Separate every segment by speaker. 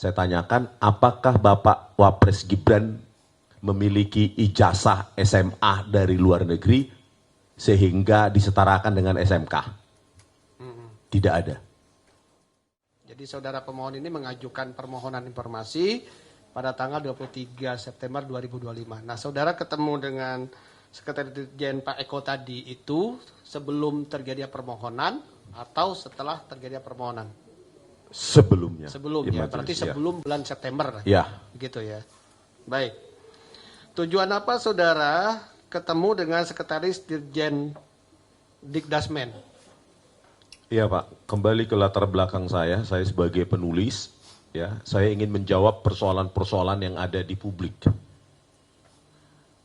Speaker 1: Saya tanyakan, apakah Bapak Wapres Gibran memiliki ijazah SMA dari luar negeri sehingga disetarakan dengan SMK? Tidak ada.
Speaker 2: Jadi saudara pemohon ini mengajukan permohonan informasi pada tanggal 23 September 2025. Nah, saudara ketemu dengan Sekretaris Dirjen Pak Eko tadi itu sebelum terjadi permohonan atau setelah terjadi permohonan?
Speaker 1: Sebelumnya.
Speaker 2: Sebelumnya, berarti sebelum bulan September.
Speaker 1: Ya.
Speaker 2: Begitu ya. Baik. Tujuan apa saudara ketemu dengan Sekretaris Dirjen Dikdasmen?
Speaker 1: Iya Pak, kembali ke latar belakang saya sebagai penulis, ya, saya ingin menjawab persoalan-persoalan yang ada di publik.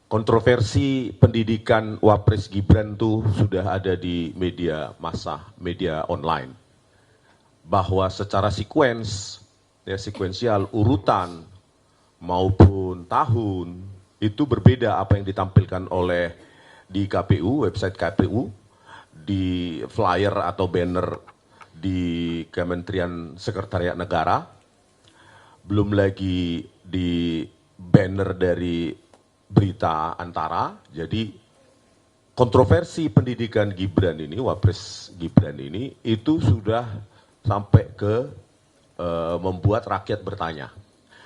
Speaker 1: Kontroversi pendidikan Wapres Gibran itu sudah ada di media massa, media online. Bahwa secara sekuensial, urutan maupun tahun, itu berbeda apa yang ditampilkan oleh di KPU, website KPU, di flyer atau banner di Kementerian Sekretariat Negara, belum lagi di banner dari berita Antara. Jadi kontroversi pendidikan Gibran ini, Wapres Gibran ini, itu sudah sampai ke membuat rakyat bertanya.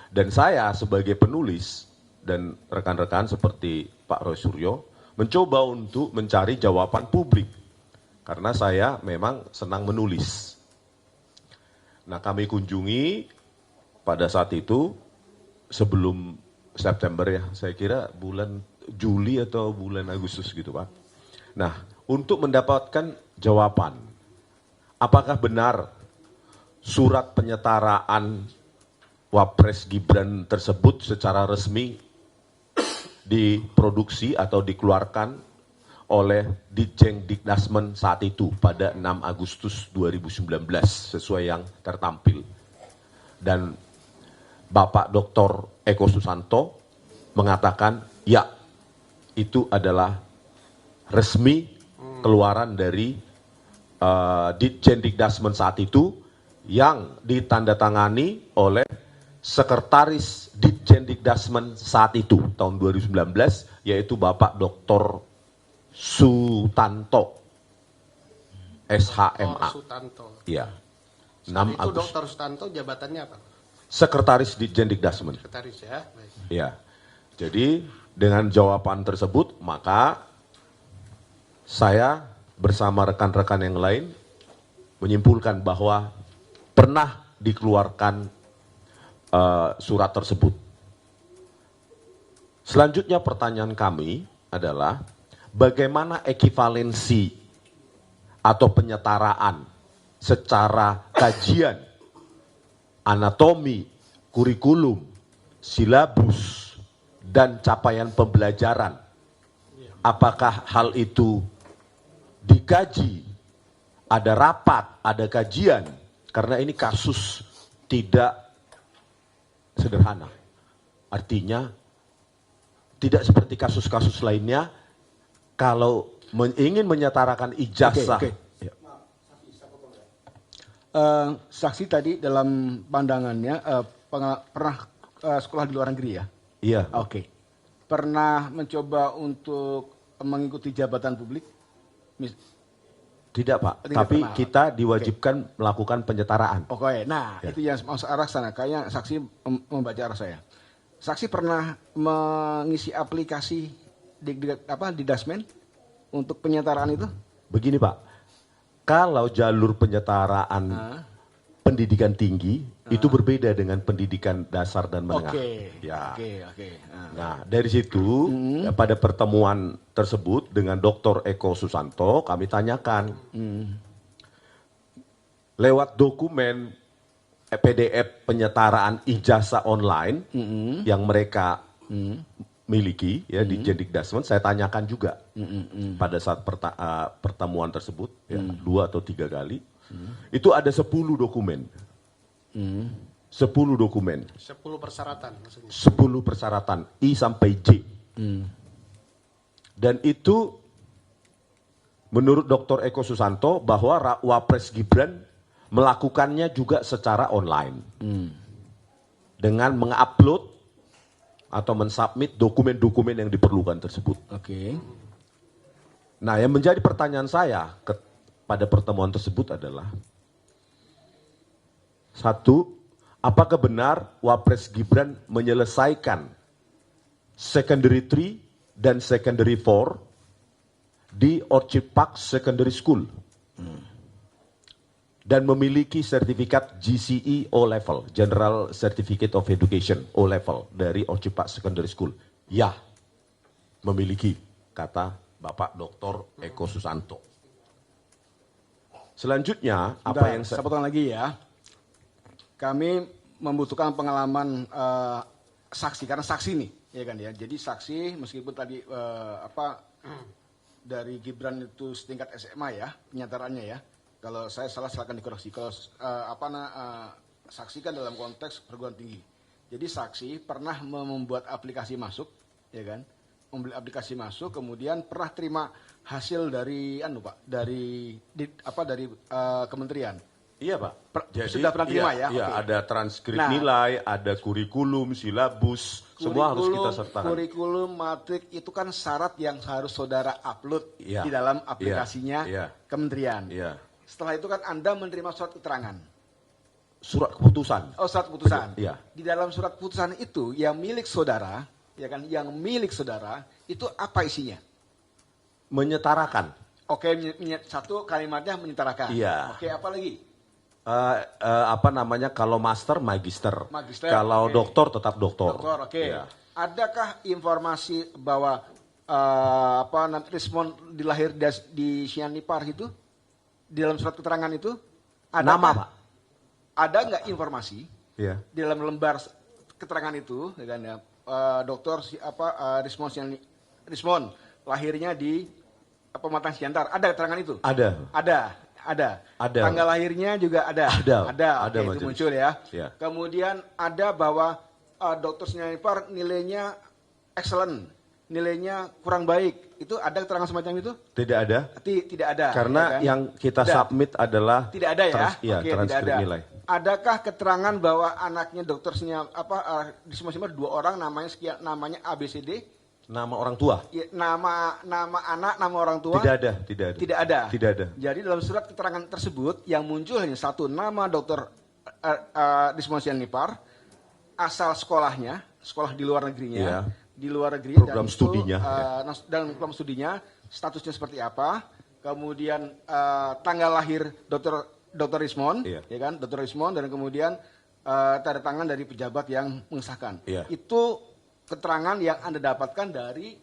Speaker 1: Dan saya sebagai penulis dan rekan-rekan seperti Pak Roy Suryo mencoba untuk mencari jawaban publik. Karena saya memang senang menulis. Nah, kami kunjungi pada saat itu sebelum September ya, saya kira bulan Juli atau bulan Agustus gitu Pak. Nah, untuk mendapatkan jawaban, apakah benar surat penyetaraan Wapres Gibran tersebut secara resmi diproduksi atau dikeluarkan oleh Ditjen Dikdasmen saat itu pada 6 Agustus 2019 sesuai yang tertampil. Dan Bapak Dr. Eko Susanto mengatakan, ya, itu adalah resmi keluaran dari Ditjen Dikdasmen saat itu yang ditandatangani oleh Sekretaris Ditjen Dikdasmen saat itu, tahun 2019, yaitu Bapak Dr. Sutanto, SHMA.
Speaker 2: Dr. Sutanto.
Speaker 1: Ya. 6
Speaker 2: itu
Speaker 1: Agustus.
Speaker 2: Dr. Sutanto jabatannya apa?
Speaker 1: Sekretaris Ditjen Dikdasmen.
Speaker 2: Sekretaris ya. Baik.
Speaker 1: Ya. Jadi dengan jawaban tersebut, maka saya bersama rekan-rekan yang lain menyimpulkan bahwa pernah dikeluarkan surat tersebut. Selanjutnya pertanyaan kami adalah bagaimana ekivalensi atau penyetaraan secara kajian, anatomi, kurikulum, silabus, dan capaian pembelajaran. Apakah hal itu dikaji, ada rapat, ada kajian, karena ini kasus tidak sederhana. Artinya tidak seperti kasus-kasus lainnya, kalau ingin menyetarakan ijazah.
Speaker 3: Saksi tadi dalam pandangannya pernah sekolah di luar negeri ya?
Speaker 1: Iya.
Speaker 3: Oke. Pernah mencoba untuk mengikuti jabatan publik?
Speaker 1: Tidak Pak,
Speaker 3: Tidak
Speaker 1: tapi
Speaker 3: pernah.
Speaker 1: kita diwajibkan melakukan penyetaraan.
Speaker 3: Oke, nah
Speaker 1: Ya.
Speaker 3: itu yang masuk arah sana. Kayaknya saksi membaca arah saya. Saksi pernah mengisi aplikasi di Dasmen untuk penyetaraan itu?
Speaker 1: Begini Pak, kalau jalur penyetaraan pendidikan tinggi itu berbeda dengan pendidikan dasar dan menengah. Ya.
Speaker 3: Oke.
Speaker 1: Nah, dari situ ya, pada pertemuan tersebut dengan Dr. Eko Susanto kami tanyakan lewat dokumen PDF penyetaraan ijazah online yang mereka miliki ya di Ditjen Dikdasmen, saya tanyakan juga pada saat pertemuan tersebut ya, 2 atau 3 kali. Itu ada 10 dokumen. 10 dokumen.
Speaker 2: 10 persyaratan maksudnya.
Speaker 1: 10 persyaratan I sampai J. Dan itu menurut Dr. Eko Susanto bahwa Wapres Gibran melakukannya juga secara online. dengan mengupload atau mensubmit dokumen-dokumen yang diperlukan tersebut.
Speaker 3: Oke.
Speaker 1: Nah, yang menjadi pertanyaan saya pada pertemuan tersebut adalah, satu, apakah benar Wapres Gibran menyelesaikan secondary 3 dan secondary 4 di Orchid Park Secondary School dan memiliki sertifikat GCE O Level, General Certificate of Education O Level dari Orchid Park Secondary School? Ya, memiliki, kata Bapak Dr. Eko Susanto. Selanjutnya, apa yang
Speaker 3: saya potong lagi ya. Kami membutuhkan pengalaman saksi, karena saksi nih, ya kan ya. Jadi saksi, meskipun tadi dari Gibran itu setingkat SMA ya, penyataannya ya. Kalau saya salah silakan dikoreksi. Kalau saksi kan dalam konteks perguruan tinggi. Jadi saksi pernah membuat aplikasi masuk, ya kan? Membeli aplikasi masuk, kemudian pernah terima hasil dari dari kementerian.
Speaker 1: Iya, Pak. Jadi,
Speaker 3: sudah pernah terima ya?
Speaker 1: Iya,
Speaker 3: Oke.
Speaker 1: ada transkrip nilai, ada kurikulum, silabus, semua harus kita sertakan.
Speaker 3: Kurikulum, matrik itu kan syarat yang harus saudara upload
Speaker 1: Iya.
Speaker 3: di dalam aplikasinya
Speaker 1: Iya.
Speaker 3: kementerian.
Speaker 1: Iya.
Speaker 3: Setelah itu kan Anda menerima surat keterangan.
Speaker 1: Surat keputusan.
Speaker 3: Oh, surat keputusan.
Speaker 1: Iya.
Speaker 3: Di dalam surat keputusan itu yang milik saudara, ya kan, yang milik saudara itu apa isinya?
Speaker 1: Menyetarakan.
Speaker 3: Oke, satu kalimatnya menyetarakan.
Speaker 1: Iya.
Speaker 3: Oke, apa lagi?
Speaker 1: Kalau master, magister.
Speaker 3: Magister,
Speaker 1: Kalau
Speaker 3: oke.
Speaker 1: doktor, tetap doktor.
Speaker 3: Dokter, oke.
Speaker 1: Iya.
Speaker 3: Adakah informasi bahwa respon dilahir di Sianipar itu di dalam surat keterangan itu?
Speaker 1: Nama, Pak.
Speaker 3: Ada nggak informasi
Speaker 1: Iya.
Speaker 3: di dalam lembar keterangan itu, ya kan ya, dokter Rismon lahirnya di Pematang Siantar, ada keterangan itu?
Speaker 1: Ada.
Speaker 3: Ada.
Speaker 1: Ada.
Speaker 3: Tanggal lahirnya juga ada.
Speaker 1: Ada
Speaker 3: Oke, itu
Speaker 1: majelis.
Speaker 3: muncul ya.
Speaker 1: Ya.
Speaker 3: Kemudian ada bahwa dokter Sianipar nilainya excellent, nilainya kurang baik. Itu ada keterangan semacam itu?
Speaker 1: Tidak ada.
Speaker 3: Tidak ada.
Speaker 1: Karena
Speaker 3: ya kan?
Speaker 1: yang kita
Speaker 3: Tidak.
Speaker 1: submit adalah
Speaker 3: Tidak ada ya? Oke, tidak
Speaker 1: transkrip
Speaker 3: ada.
Speaker 1: nilai.
Speaker 3: Adakah keterangan bahwa anaknya dokter di semua 2 orang namanya ABCD?
Speaker 1: Nama orang tua?
Speaker 3: Ya, nama anak, nama orang tua?
Speaker 1: Tidak ada.
Speaker 3: Tidak ada.
Speaker 1: Tidak ada.
Speaker 3: Jadi dalam surat keterangan tersebut yang muncul hanya satu nama dokter Rismon Sianipar, asal sekolahnya, sekolah di luar negerinya,
Speaker 1: Iya.
Speaker 3: di luar negeri,
Speaker 1: Program
Speaker 3: dan itu,
Speaker 1: studinya,
Speaker 3: dalam program studinya statusnya seperti apa, kemudian tanggal lahir dokter Rismon,
Speaker 1: Iya.
Speaker 3: ya kan, dokter Rismon, dan kemudian tanda tangan dari pejabat yang mengesahkan.
Speaker 1: Iya.
Speaker 3: Itu keterangan yang Anda dapatkan dari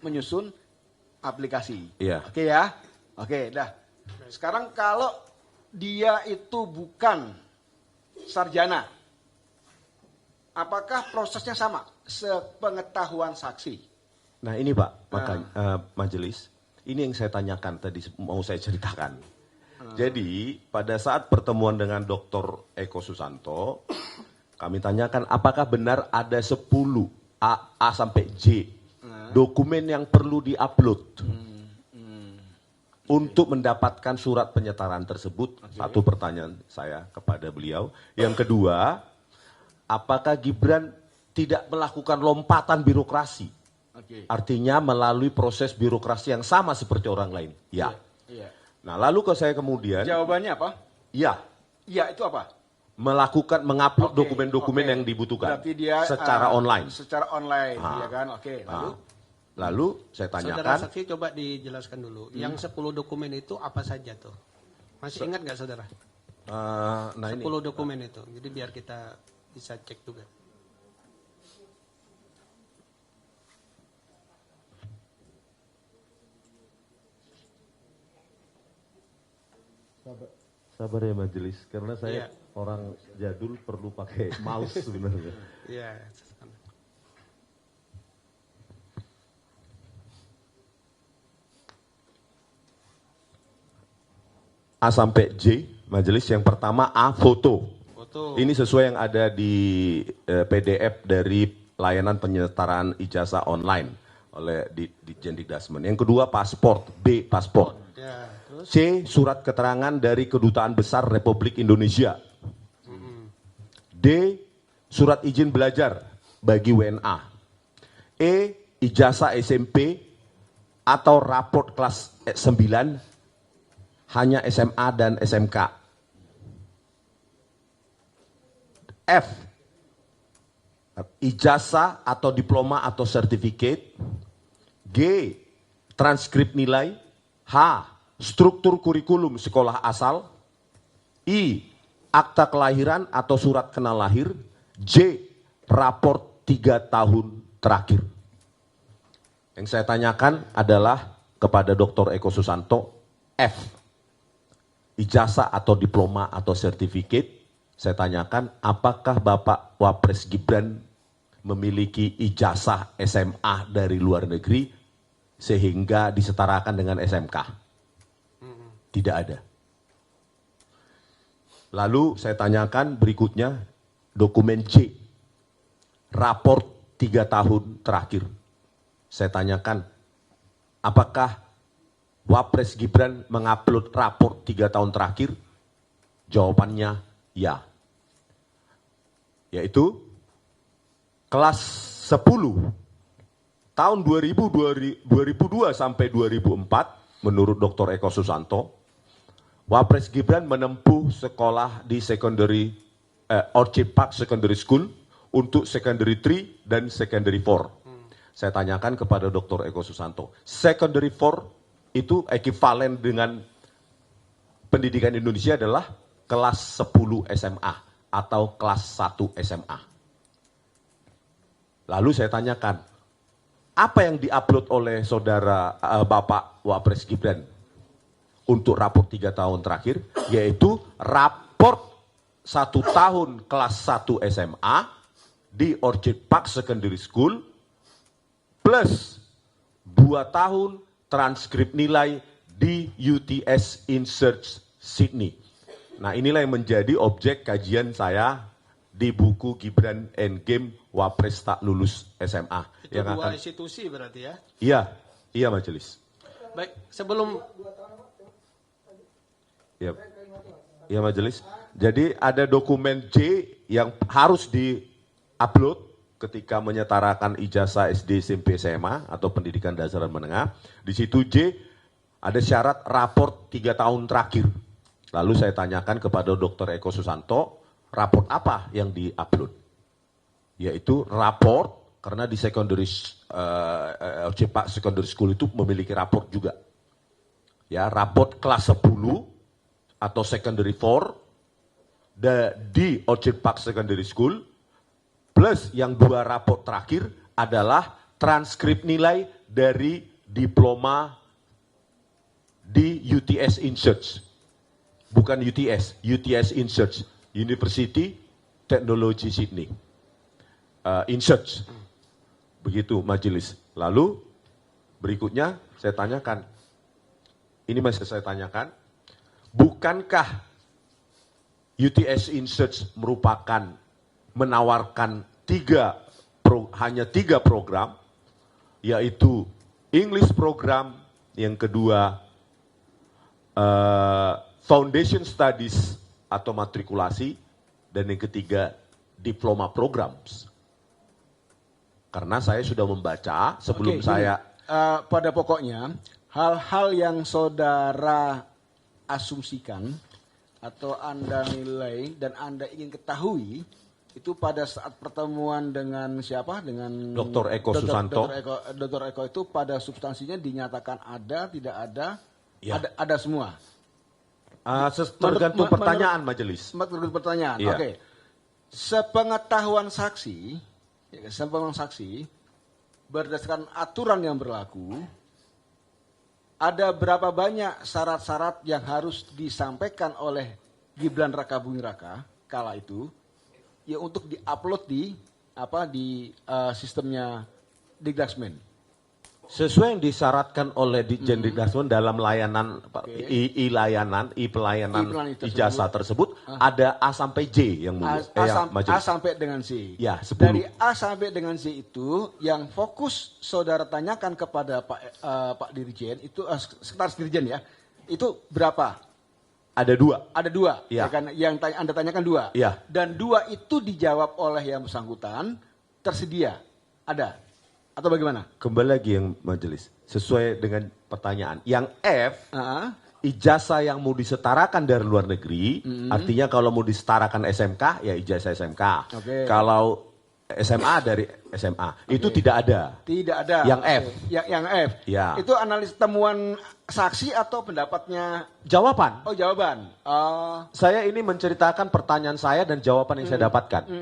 Speaker 3: menyusun aplikasi.
Speaker 1: Iya.
Speaker 3: Oke ya? Oke, dah. Sekarang kalau dia itu bukan sarjana, apakah prosesnya sama? Sepengetahuan saksi.
Speaker 1: Nah ini Pak, makanya majelis, ini yang saya tanyakan tadi, mau saya ceritakan. Jadi pada saat pertemuan dengan Dr. Eko Susanto, kami tanyakan apakah benar ada 10 A sampai J dokumen yang perlu diupload untuk mendapatkan surat penyetaraan tersebut. Satu pertanyaan saya kepada beliau. Yang kedua, apakah Gibran tidak melakukan lompatan birokrasi? Artinya melalui proses birokrasi yang sama seperti orang lain. Ya.
Speaker 3: Iya.
Speaker 1: Nah lalu kalau saya kemudian,
Speaker 3: Jawabannya apa?
Speaker 1: ya,
Speaker 3: Iya, itu apa?
Speaker 1: mengupload
Speaker 3: Oke,
Speaker 1: dokumen-dokumen
Speaker 3: oke.
Speaker 1: yang dibutuhkan
Speaker 3: Berarti dia
Speaker 1: secara online.
Speaker 3: Secara online,
Speaker 1: Ah.
Speaker 3: ya kan? Oke, lalu?
Speaker 1: Lalu saya
Speaker 2: Saudara
Speaker 1: tanyakan,
Speaker 2: saksi coba dijelaskan dulu. Yang 10 dokumen itu apa saja tuh? Masih ingat nggak saudara?
Speaker 1: nah ini
Speaker 2: 10 dokumen itu. Jadi biar kita bisa cek juga.
Speaker 1: sabar ya majelis, karena saya
Speaker 2: Iya.
Speaker 1: orang jadul perlu pakai mouse sebenarnya.
Speaker 2: Iya.
Speaker 1: A sampai J, majelis yang pertama A foto.
Speaker 2: Foto.
Speaker 1: Ini sesuai yang ada di PDF dari layanan penyetaraan ijazah online oleh di Jendikdasmen. Yang kedua paspor, B paspor.
Speaker 2: Ya, terus
Speaker 1: C surat keterangan dari Kedutaan Besar Republik Indonesia. D surat izin belajar bagi WNA. E. Ijazah SMP atau raport kelas 9 hanya SMA dan SMK. F. Ijazah atau diploma atau sertifikat. G. Transkrip nilai. H. Struktur kurikulum sekolah asal. I. Akta kelahiran atau surat kenal lahir. J. Raport 3 tahun terakhir. Yang saya tanyakan adalah kepada Dr. Eko Susanto, F. Ijazah atau diploma atau sertifikat. Saya tanyakan, apakah Bapak Wapres Gibran memiliki ijazah SMA dari luar negeri sehingga disetarakan dengan SMK? Tidak ada. Lalu saya tanyakan berikutnya, dokumen C, raport 3 tahun terakhir. Saya tanyakan, apakah Wapres Gibran mengupload raport 3 tahun terakhir? Jawabannya ya. Yaitu kelas 10 tahun 2002 sampai 2004 menurut Dr. Eko Susanto, Wapres Gibran menempuh sekolah di Orchid Park Secondary School untuk Secondary 3 dan Secondary 4. Saya tanyakan kepada Dr. Eko Susanto, Secondary 4 itu ekivalen dengan pendidikan Indonesia adalah kelas 10 SMA atau kelas 1 SMA. Lalu saya tanyakan, apa yang diupload oleh saudara Bapak Wapres Gibran untuk raport 3 tahun terakhir, yaitu raport 1 tahun kelas 1 SMA di Orchid Park Secondary School plus 2 tahun transkrip nilai di UTS InSearch Sydney. Nah, inilah yang menjadi objek kajian saya di buku Gibran Endgame Wapres Tak Lulus SMA.
Speaker 2: Itu yang dua institusi berarti ya?
Speaker 1: Iya majelis.
Speaker 2: Baik, sebelum...
Speaker 1: Iya majelis. Jadi ada dokumen C yang harus di-upload ketika menyetarakan ijazah SD, SMP, SMA atau pendidikan dasar dan menengah. Di situ J ada syarat raport 3 tahun terakhir. Lalu saya tanyakan kepada Dr. Eko Susanto, raport apa yang di-upload? Yaitu raport, karena di Orchid Park Secondary School itu memiliki raport juga. Ya, raport kelas 10 atau Secondary 4 di Orchid Park Secondary School, plus yang 2 raport terakhir adalah transkrip nilai dari diploma di UTS InSearch. Bukan UTS InSearch, University Technology Sydney. InSearch. Begitu majelis. Lalu berikutnya saya tanyakan, ini masih saya tanyakan, bukankah UTS InSearch menawarkan hanya 3 program, yaitu English program, yang kedua Foundation Studies atau matrikulasi, dan yang ketiga Diploma Programs. Karena saya sudah membaca sebelum
Speaker 3: pada pokoknya hal-hal yang saudara asumsikan atau Anda nilai dan Anda ingin ketahui itu pada saat pertemuan dengan siapa? Dengan
Speaker 1: Dr. Eko Susanto.
Speaker 3: Dr. Eko itu pada substansinya dinyatakan ada, tidak ada,
Speaker 1: ya.
Speaker 3: Ada semua.
Speaker 1: Tergantung pertanyaan majelis.
Speaker 3: Tergantung pertanyaan.
Speaker 1: Ya.
Speaker 3: Oke. Sepengetahuan saksi berdasarkan aturan yang berlaku, ada berapa banyak syarat-syarat yang harus disampaikan oleh Gibran Rakabuming Raka kala itu, ya untuk diupload di sistemnya Dikdasmen.
Speaker 1: Sesuai yang disyaratkan oleh Ditjen Dikdasmen dalam layanan pelayanan ijazah tersebut, ada A sampai J yang
Speaker 3: A sampai dengan C.
Speaker 1: Ya, 10.
Speaker 3: Dari A sampai dengan C itu yang fokus saudara tanyakan kepada Pak Dirjen itu sekretaris Dirjen ya. Itu berapa?
Speaker 1: Ada 2.
Speaker 3: Ada 2,
Speaker 1: Iya.
Speaker 3: ya kan? Yang Anda tanyakan 2.
Speaker 1: Iya.
Speaker 3: Dan 2 itu dijawab oleh yang bersangkutan, tersedia, ada, atau bagaimana?
Speaker 1: Kembali lagi yang majelis, sesuai dengan pertanyaan. Yang F,
Speaker 3: Ah,
Speaker 1: ijazah yang mau disetarakan dari luar negeri, artinya kalau mau disetarakan SMK, ya ijazah SMK.
Speaker 3: Oke.
Speaker 1: Kalau SMA dari SMA, itu tidak ada.
Speaker 3: Tidak ada.
Speaker 1: Yang F.
Speaker 3: Yang F.
Speaker 1: Ya.
Speaker 3: Itu analis temuan saksi atau pendapatnya?
Speaker 1: Jawaban.
Speaker 3: Oh, jawaban.
Speaker 1: Saya ini menceritakan pertanyaan saya dan jawaban yang saya dapatkan.